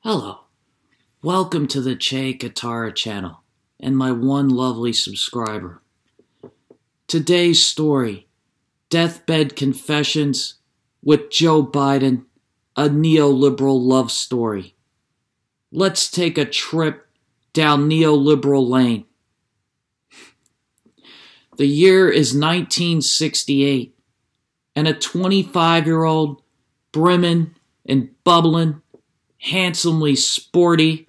Hello, welcome to the Che Katara channel and my one lovely subscriber. Today's story, Deathbed Confessions with Joe Biden, a neoliberal love story. Let's take a trip down neoliberal lane. The year is 1968, and a 25-year-old, brimming and bubbling, handsomely sporty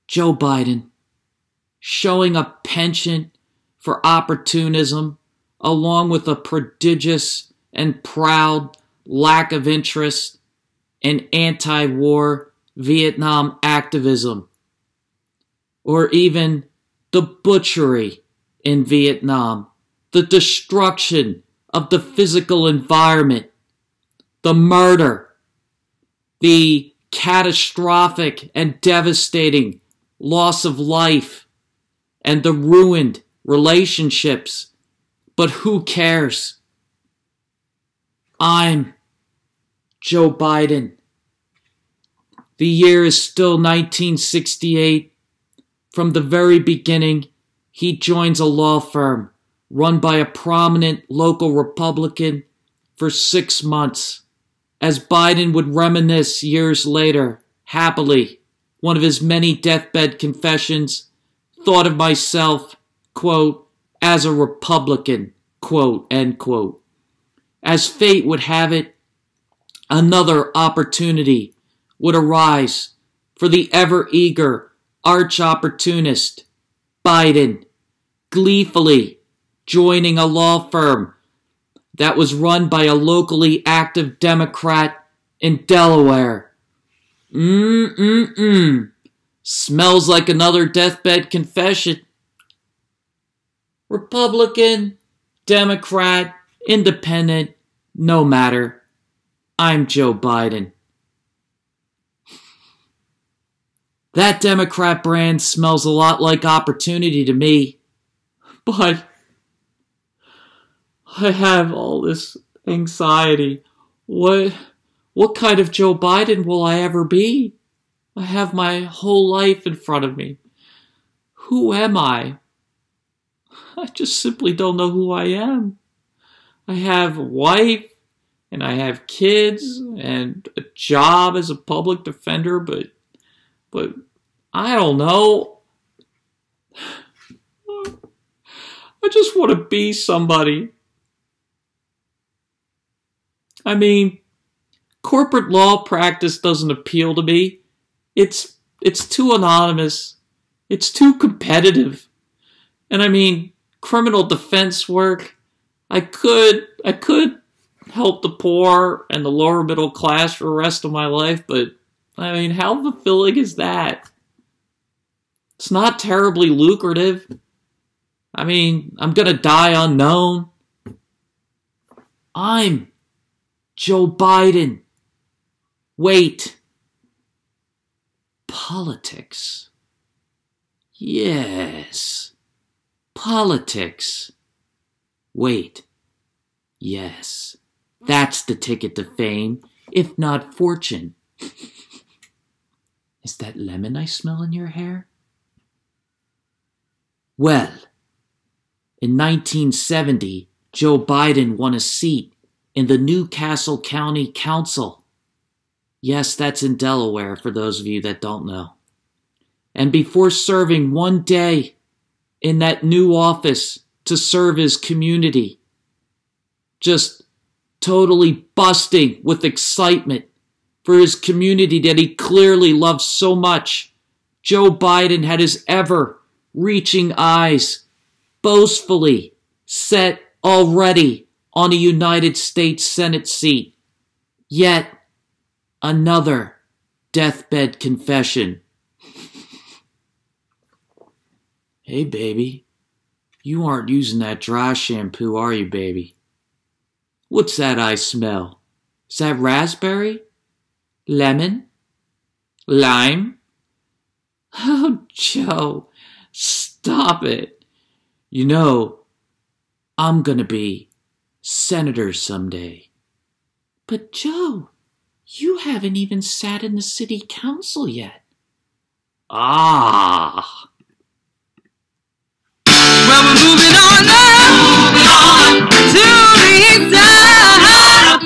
Joe Biden, showing a penchant for opportunism along with a prodigious and proud lack of interest in anti-war Vietnam activism, or even the butchery in Vietnam, the destruction of the physical environment, the murder, the catastrophic and devastating loss of life, and the ruined relationships. But who cares? I'm Joe Biden. The year is still 1968. From the very beginning, he joins a law firm run by a prominent local Republican for 6 months. As Biden would reminisce years later, happily, one of his many deathbed confessions, thought of myself, quote, as a Republican, quote, end quote. As fate would have it, another opportunity would arise for the ever-eager arch-opportunist, Biden, gleefully joining a law firm that was run by a locally active Democrat in Delaware. Smells like another deathbed confession. Republican, Democrat, Independent, no matter. I'm Joe Biden. That Democrat brand smells a lot like opportunity to me, but I have all this anxiety. What kind of Joe Biden will I ever be? I have my whole life in front of me. Who am I? I just simply don't know who I am. I have a wife, and I have kids, and a job as a public defender, but I don't know. I just want to be somebody. I mean, corporate law practice doesn't appeal to me. It's too anonymous. It's too competitive. And I mean, criminal defense work, I could help the poor and the lower middle class for the rest of my life, but I mean, how fulfilling is that? It's not terribly lucrative. I mean, I'm gonna die unknown. I'm Joe Biden. Wait. Politics. Yes. Politics. Wait. Yes. That's the ticket to fame, if not fortune. Is that lemon I smell in your hair? Well, in 1970, Joe Biden won a seat in the Newcastle County Council. Yes, that's in Delaware, for those of you that don't know. And before serving one day in that new office to serve his community, just totally busting with excitement for his community that he clearly loves so much, Joe Biden had his ever-reaching eyes boastfully set already on a United States Senate seat. Yet another deathbed confession. Hey, baby. You aren't using that dry shampoo, are you, baby? What's that I smell? Is that raspberry? Lemon? Lime? Oh, Joe, stop it. You know, I'm gonna be senator someday. But Joe, You haven't even sat in the city council yet. Ah. Well, we're moving on up to the east side,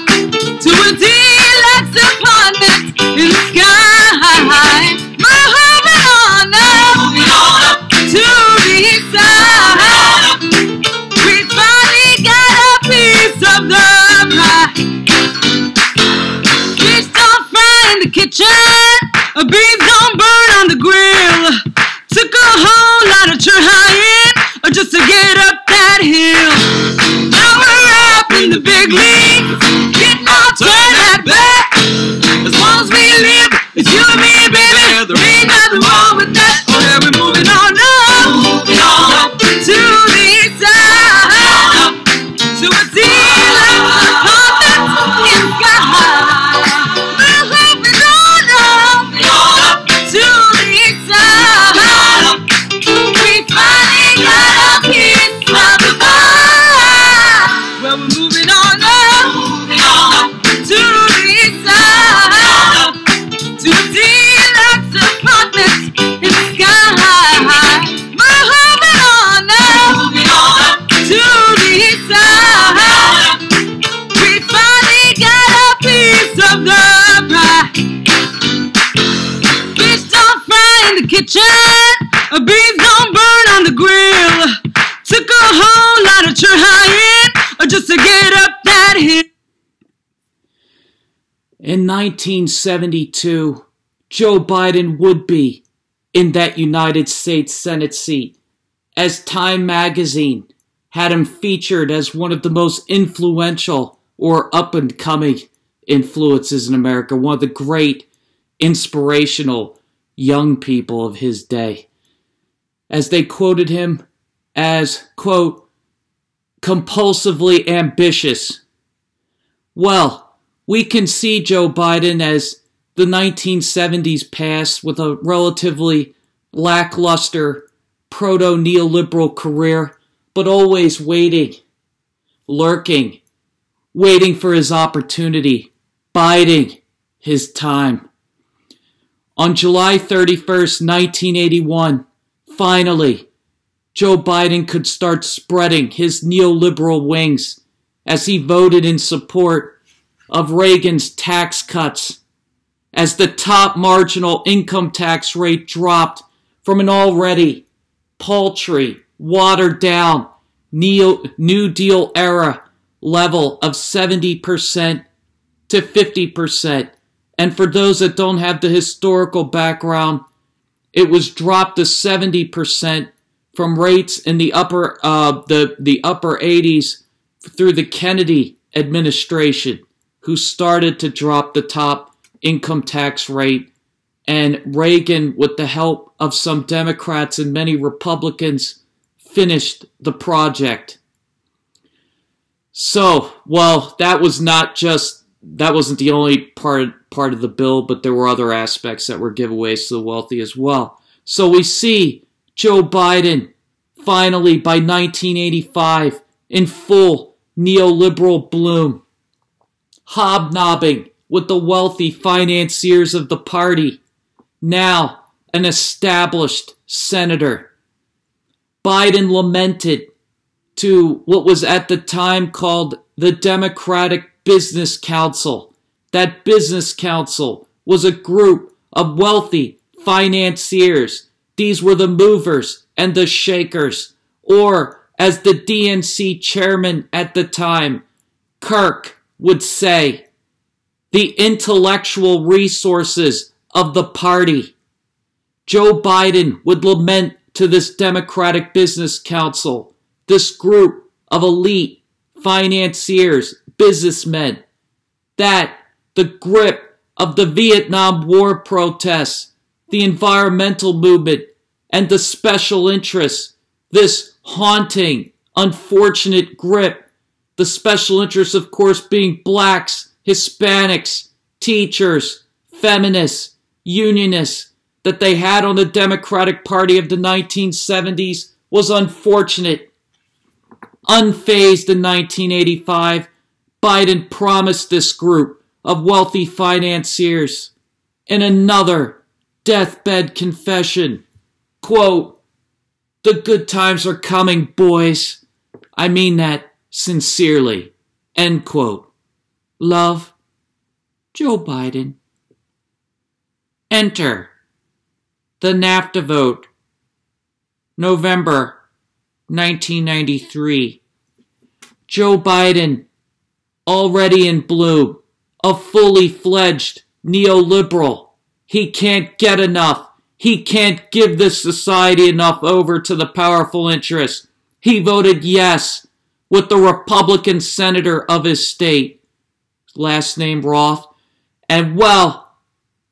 to a deluxe apartment in the sky. Moving on up to the east side. We finally got a piece of the pie. Fish don't fry in the kitchen, beans don't burn on the grill. Took a whole lot of trying just to get up that hill. Now we're up in the big leagues, getting our turn at bat. As long as we live, it's you and me, baby. There ain't nothing wrong with that. Oh yeah, we're moving on up to the east side, to a deluxe apartment in sky high. We're moving on up to the east side. We finally got a piece of the pie. Well, we're moving on up to the east side, to a deluxe apartment in the sky. Moving on up to the east side. We finally got a piece of the pie. Fish don't fry in the kitchen, beans don't burn on the grill. Took a whole lot of trying just to get up that hill. In 1972, Joe Biden would be in that United States Senate seat, as Time magazine had him featured as one of the most influential or up-and-coming influences in America, one of the great inspirational young people of his day, as they quoted him as, quote, compulsively ambitious. Well, we can see Joe Biden as the 1970s passed with a relatively lackluster proto-neoliberal career, but always waiting, lurking, waiting for his opportunity, biding his time. On July 31st, 1981, finally, Joe Biden could start spreading his neoliberal wings as he voted in support of Reagan's tax cuts, as the top marginal income tax rate dropped from an already paltry, watered-down New Deal era level of 70% to 50%. And for those that don't have the historical background, it was dropped to 70% from rates in the upper 80s through the Kennedy administration, who started to drop the top income tax rate, and Reagan, with the help of some Democrats and many Republicans, finished the project. So, well, that wasn't the only part of the bill, but there were other aspects that were giveaways to the wealthy as well. So we see Joe Biden, finally, by 1985, in full neoliberal bloom, hobnobbing with the wealthy financiers of the party, now an established senator. Biden lamented to what was at the time called the Democratic Business Council. That business council was a group of wealthy financiers. These were the movers and the shakers, or as the DNC chairman at the time, Kirk, would say, the intellectual resources of the party. Joe Biden would lament to this Democratic Business Council, this group of elite financiers, businessmen, that the grip of the Vietnam War protests, the environmental movement, and the special interests, this haunting, unfortunate grip, the special interests, of course, being blacks, Hispanics, teachers, feminists, unionists, that they had on the Democratic Party of the 1970s was unfortunate. Unfazed in 1985, Biden promised this group of wealthy financiers. In another deathbed confession, quote, "The good times are coming, boys. I mean that sincerely." End quote. Love, Joe Biden. Enter the NAFTA vote, November 1993. Joe Biden, already in bloom, a fully fledged neoliberal. He can't get enough. He can't give this society enough over to the powerful interests. He voted yes with the Republican senator of his state, last name Roth, and well,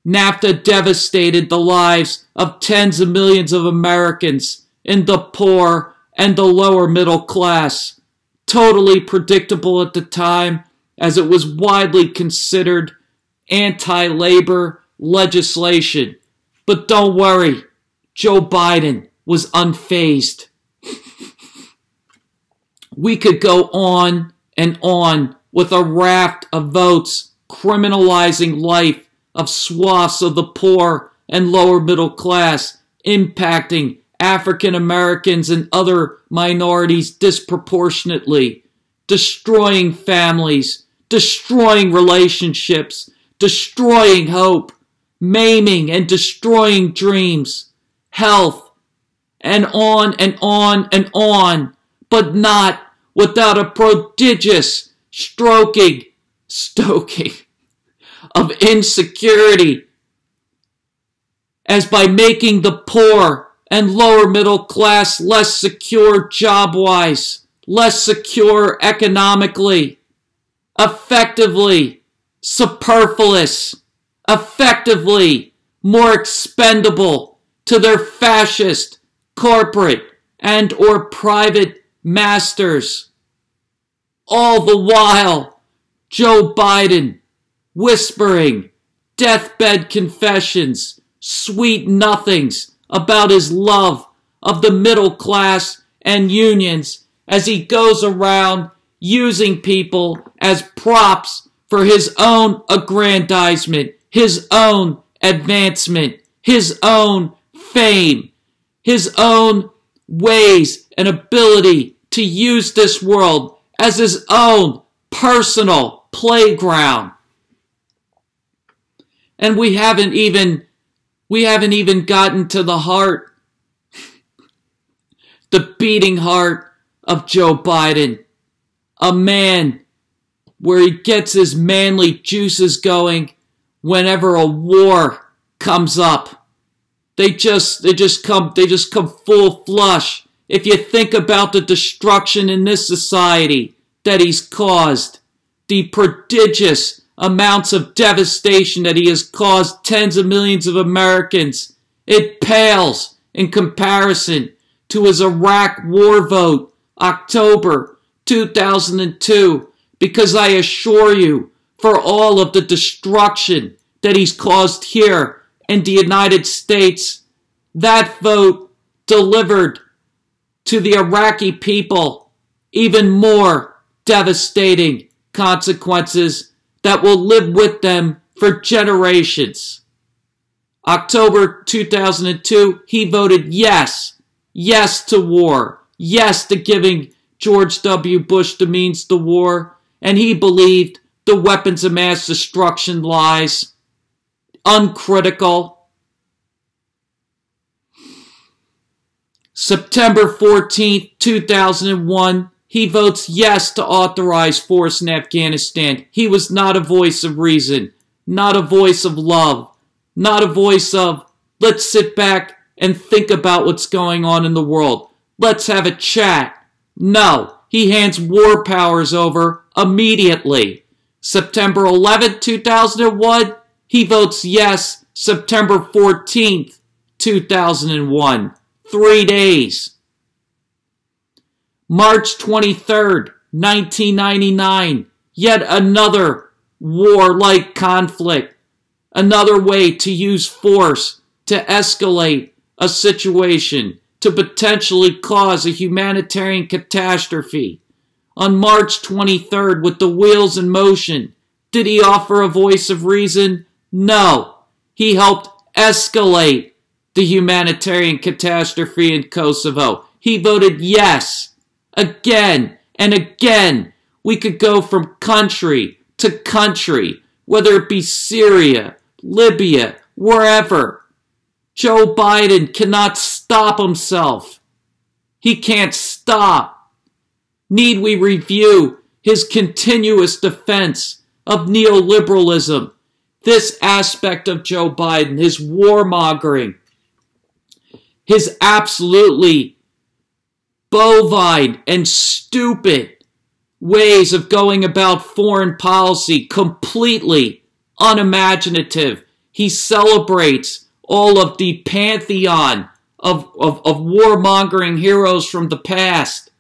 NAFTA devastated the lives of tens of millions of Americans in the poor and the lower middle class. Totally predictable at the time, as it was widely considered anti-labor legislation. But don't worry, Joe Biden was unfazed. We could go on and on with a raft of votes criminalizing life of swaths of the poor and lower middle class, impacting African Americans and other minorities disproportionately, destroying families, destroying relationships, destroying hope, maiming and destroying dreams, health, and on and on and on, but not without a prodigious stoking of insecurity, as by making the poor and lower middle class less secure job-wise, less secure economically, effectively superfluous, effectively more expendable to their fascist, corporate, and or private masters. All the while, Joe Biden whispering deathbed confessions, sweet nothings about his love of the middle class and unions, as he goes around using people as props for his own aggrandizement, his own advancement, his own fame, his own ways and ability to use this world as his own personal playground. And we haven't even gotten to the heart, the beating heart of Joe Biden, a man where he gets his manly juices going whenever a war comes up. They just come full flush. If you think about the destruction in this society that he's caused, the prodigious amounts of devastation that he has caused tens of millions of Americans, it pales in comparison to his Iraq war vote, October 2002, because I assure you, for all of the destruction that he's caused here in the United States, that vote delivered to the Iraqi people even more devastating consequences that will live with them for generations. October 2002, he voted yes to war, yes to giving George W. Bush the means to war, and he believed the weapons of mass destruction lies. Uncritical. September 14th, 2001, he votes yes to authorize force in Afghanistan. He was not a voice of reason, not a voice of love, not a voice of, let's sit back and think about what's going on in the world. Let's have a chat. No, he hands war powers over immediately. September 11th, 2001, he votes yes. September 14th, 2001. 3 days. March 23rd, 1999, yet another war-like conflict, another way to use force to escalate a situation, to potentially cause a humanitarian catastrophe. On March 23rd, with the wheels in motion, Did he offer a voice of reason? No. He helped escalate the humanitarian catastrophe in Kosovo. He voted yes. Again and again. We could go from country to country, whether it be Syria, Libya, wherever. Joe Biden cannot stop himself. He can't stop. Need we review his continuous defense of neoliberalism? This aspect of Joe Biden, his warmongering, his absolutely bovine and stupid ways of going about foreign policy, completely unimaginative. He celebrates all of the pantheon of warmongering heroes from the past.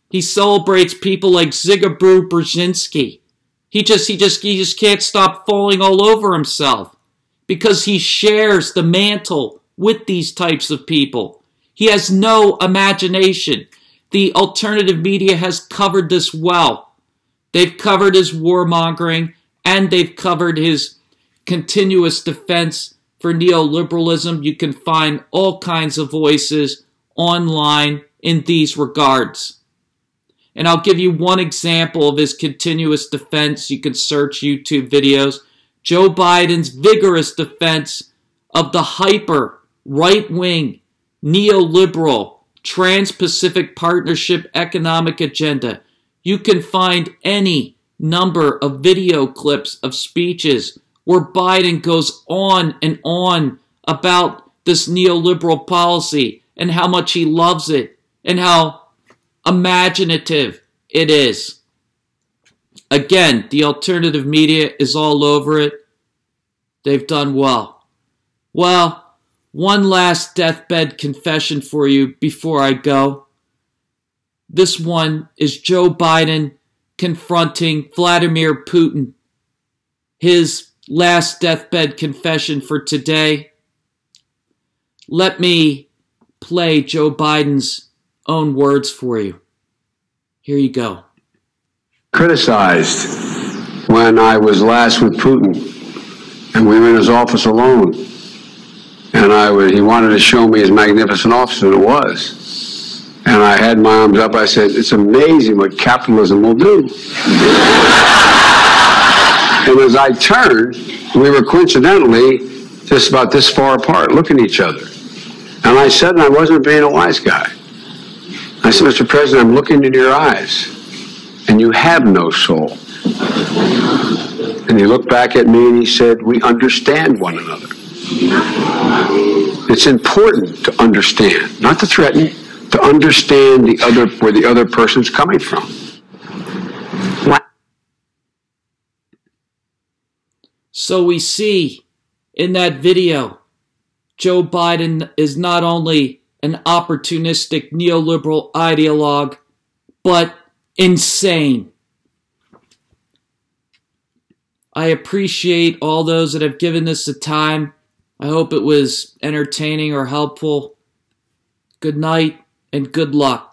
He celebrates people like Zygmunt Brzezinski. He just can't stop falling all over himself because he shares the mantle with these types of people. He has no imagination. The alternative media has covered this well. They've covered his warmongering and they've covered his continuous defense for neoliberalism. You can find all kinds of voices online in these regards. And I'll give you one example of his continuous defense. You can search YouTube videos. Joe Biden's vigorous defense of the hyper right-wing, neoliberal, Trans-Pacific Partnership economic agenda. You can find any number of video clips of speeches where Biden goes on and on about this neoliberal policy and how much he loves it and how imaginative it is. Again, the alternative media is all over it. They've done well. Well, one last deathbed confession for you before I go. This one is Joe Biden confronting Vladimir Putin. His last deathbed confession for today. Let me play Joe Biden's own words for you. Here you go. Criticized when I was last with Putin and we were in his office alone. And he wanted to show me his magnificent office, and it was. And I had my arms up. I said, it's amazing what capitalism will do. And as I turned, we were coincidentally just about this far apart, looking at each other. And I said, and I wasn't being a wise guy, I said, Mr. President, I'm looking in your eyes, and you have no soul. And he looked back at me and he said, we understand one another. It's important to understand, not to threaten, to understand where the other person's coming from. So we see in that video, Joe Biden is not only an opportunistic neoliberal ideologue, but insane. I appreciate all those that have given this the time. I hope it was entertaining or helpful. Good night and good luck.